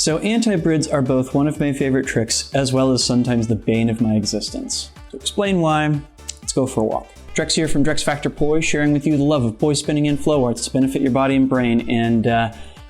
So antibrids are both one of my favorite tricks, as well as sometimes the bane of my existence. To explain why, let's go for a walk. Drex here from Drex Factor Poi, sharing with you the love of poi spinning and flow arts to benefit your body and brain. And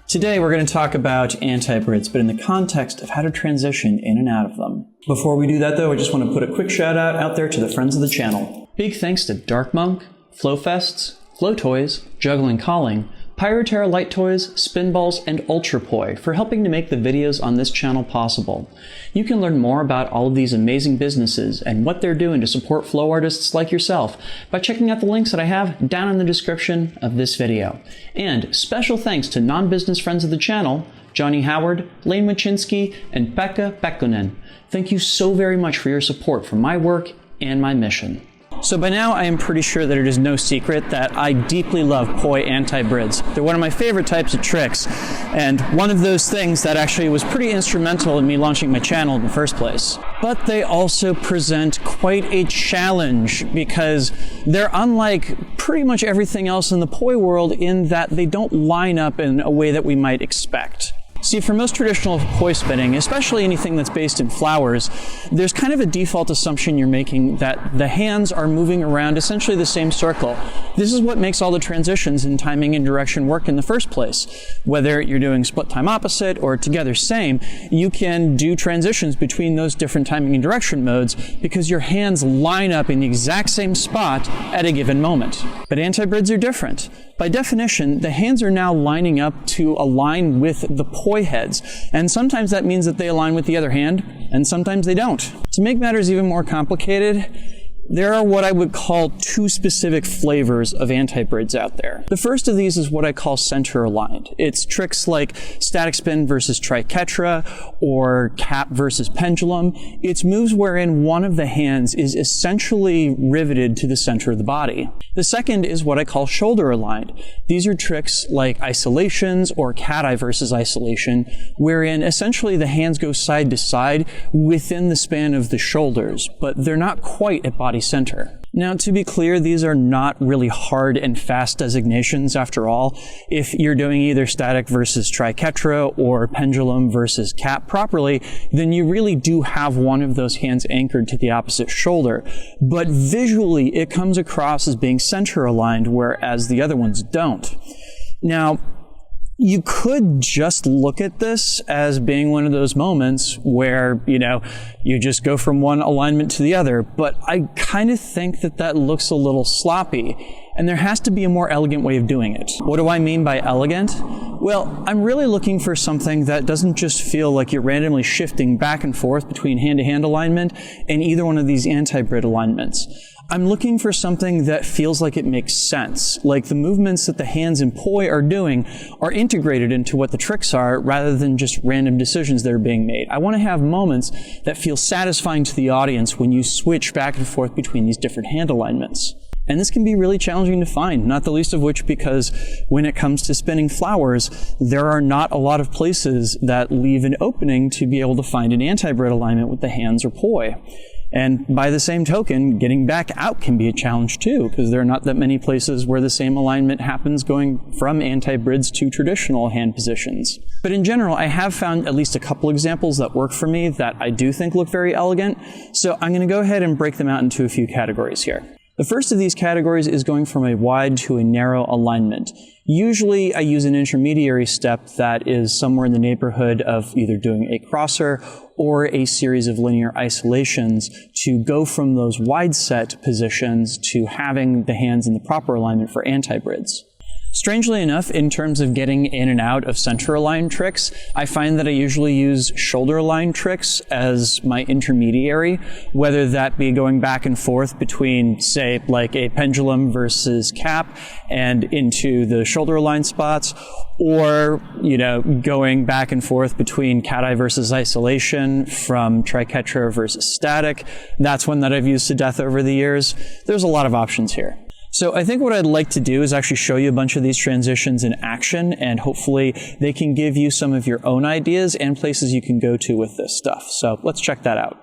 today we're going to talk about antibrids, but in the context of how to transition in and out of them. Before we do that though, I just want to put a quick shout out there to the friends of the channel. Big thanks to Dark Monk, Flow Fests, Flow Toys, Juggling Calling, Pyroterra Light Toys, Spinballs, and Ultrapoi for helping to make the videos on this channel possible. You can learn more about all of these amazing businesses and what they're doing to support flow artists like yourself by checking out the links that I have down in the description of this video. And special thanks to non-business friends of the channel, Johnny Howard, Lain Mochinsky, and Pekha Pekkonen. Thank you so very much for your support for my work and my mission. So by now I am pretty sure that it is no secret that I deeply love poi antibrids. They're one of my favorite types of tricks, and one of those things that actually was pretty instrumental in me launching my channel in the first place. But they also present quite a challenge because they're unlike pretty much everything else in the poi world in that they don't line up in a way that we might expect. See, for most traditional poi spinning, especially anything that's based in flowers, there's kind of a default assumption you're making that the hands are moving around essentially the same circle. This is what makes all the transitions in timing and direction work in the first place. Whether you're doing split time opposite or together same, you can do transitions between those different timing and direction modes because your hands line up in the exact same spot at a given moment. But antibrids are different. By definition, the hands are now lining up to align with the poi heads, and sometimes that means that they align with the other hand, and sometimes they don't. To make matters even more complicated, there are what I would call two specific flavors of antibrids out there. The first of these is what I call center aligned. It's tricks like static spin versus triquetra or cap versus pendulum. It's moves wherein one of the hands is essentially riveted to the center of the body. The second is what I call shoulder aligned. These are tricks like isolations or cat-eye versus isolation, wherein essentially the hands go side to side within the span of the shoulders, but they're not quite at body center. Now, to be clear, these are not really hard and fast designations after all. If you're doing either static versus triquetra or pendulum versus cap properly, then you really do have one of those hands anchored to the opposite shoulder. But visually, it comes across as being center aligned, whereas the other ones don't. Now, you could just look at this as being one of those moments where, you just go from one alignment to the other, but I kind of think that that looks a little sloppy, and there has to be a more elegant way of doing it. What do I mean by elegant? Well, I'm really looking for something that doesn't just feel like you're randomly shifting back and forth between hand-to-hand alignment and either one of these antibrid alignments. I'm looking for something that feels like it makes sense, like the movements that the hands in poi are doing are integrated into what the tricks are rather than just random decisions that are being made. I want to have moments that feel satisfying to the audience when you switch back and forth between these different hand alignments. And this can be really challenging to find, not the least of which because when it comes to spinning flowers, there are not a lot of places that leave an opening to be able to find an antibrid alignment with the hands or poi. And by the same token, getting back out can be a challenge too, because there are not that many places where the same alignment happens going from antibrids to traditional hand positions. But in general, I have found at least a couple examples that work for me that I do think look very elegant. So I'm going to go ahead and break them out into a few categories here. The first of these categories is going from a wide to a narrow alignment. Usually I use an intermediary step that is somewhere in the neighborhood of either doing a crosser or a series of linear isolations to go from those wide set positions to having the hands in the proper alignment for antibrids. Strangely enough, in terms of getting in and out of center aligned tricks, I find that I usually use shoulder aligned tricks as my intermediary, whether that be going back and forth between, say, like a pendulum versus cap and into the shoulder aligned spots, or, going back and forth between cat-eye versus isolation from triquetra versus static. That's one that I've used to death over the years. There's a lot of options here. So I think what I'd like to do is actually show you a bunch of these transitions in action, and hopefully they can give you some of your own ideas and places you can go to with this stuff. So let's check that out.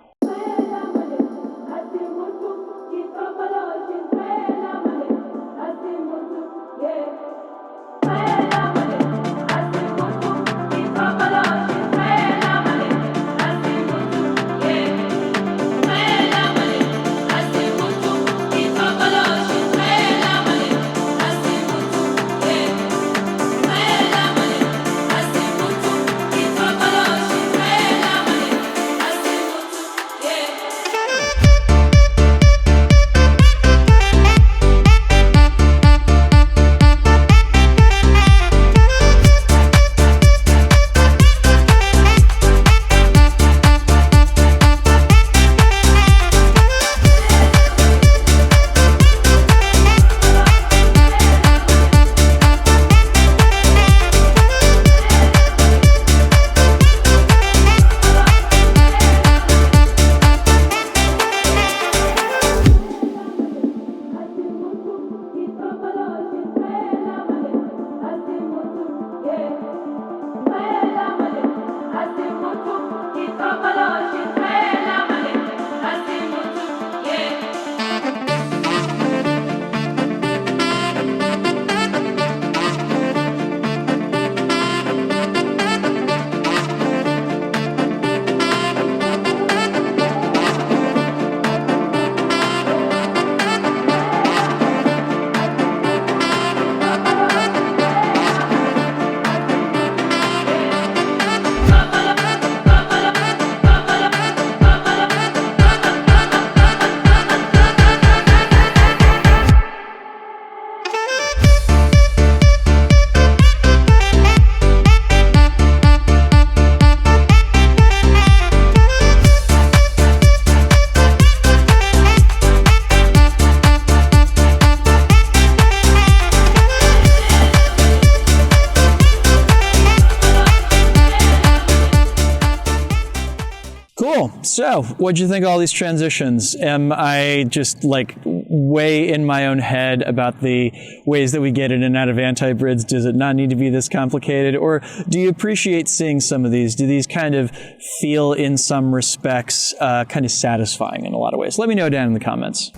Cool. So, what'd you think of all these transitions? Am I just like way in my own head about the ways that we get in and out of antibrids? Does it not need to be this complicated? Or do you appreciate seeing some of these? Do these kind of feel, in some respects, kind of satisfying in a lot of ways? Let me know down in the comments.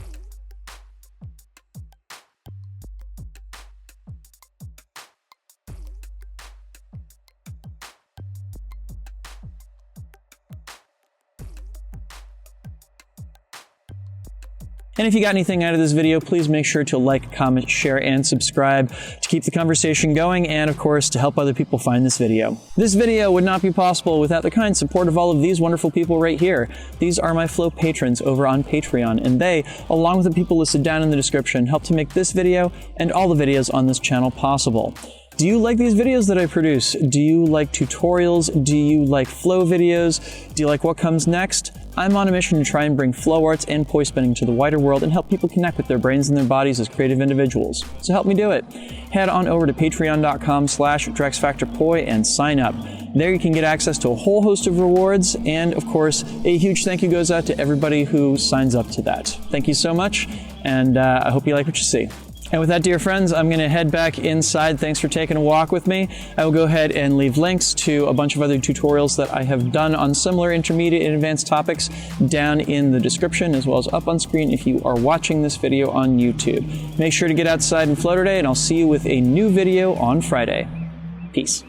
And if you got anything out of this video, please make sure to like, comment, share, and subscribe to keep the conversation going, and of course, to help other people find this video. This video would not be possible without the kind support of all of these wonderful people right here. These are my Flow patrons over on Patreon, and they, along with the people listed down in the description, help to make this video and all the videos on this channel possible. Do you like these videos that I produce? Do you like tutorials? Do you like flow videos? Do you like what comes next? I'm on a mission to try and bring flow arts and poi spinning to the wider world and help people connect with their brains and their bodies as creative individuals. So help me do it. Head on over to patreon.com/DrexFactorPoi and sign up. There you can get access to a whole host of rewards, and of course, a huge thank you goes out to everybody who signs up to that. Thank you so much, and I hope you like what you see. And with that, dear friends, I'm going to head back inside. Thanks for taking a walk with me. I will go ahead and leave links to a bunch of other tutorials that I have done on similar intermediate and advanced topics down in the description, as well as up on screen if you are watching this video on YouTube. Make sure to get outside and flow today, and I'll see you with a new video on Friday. Peace.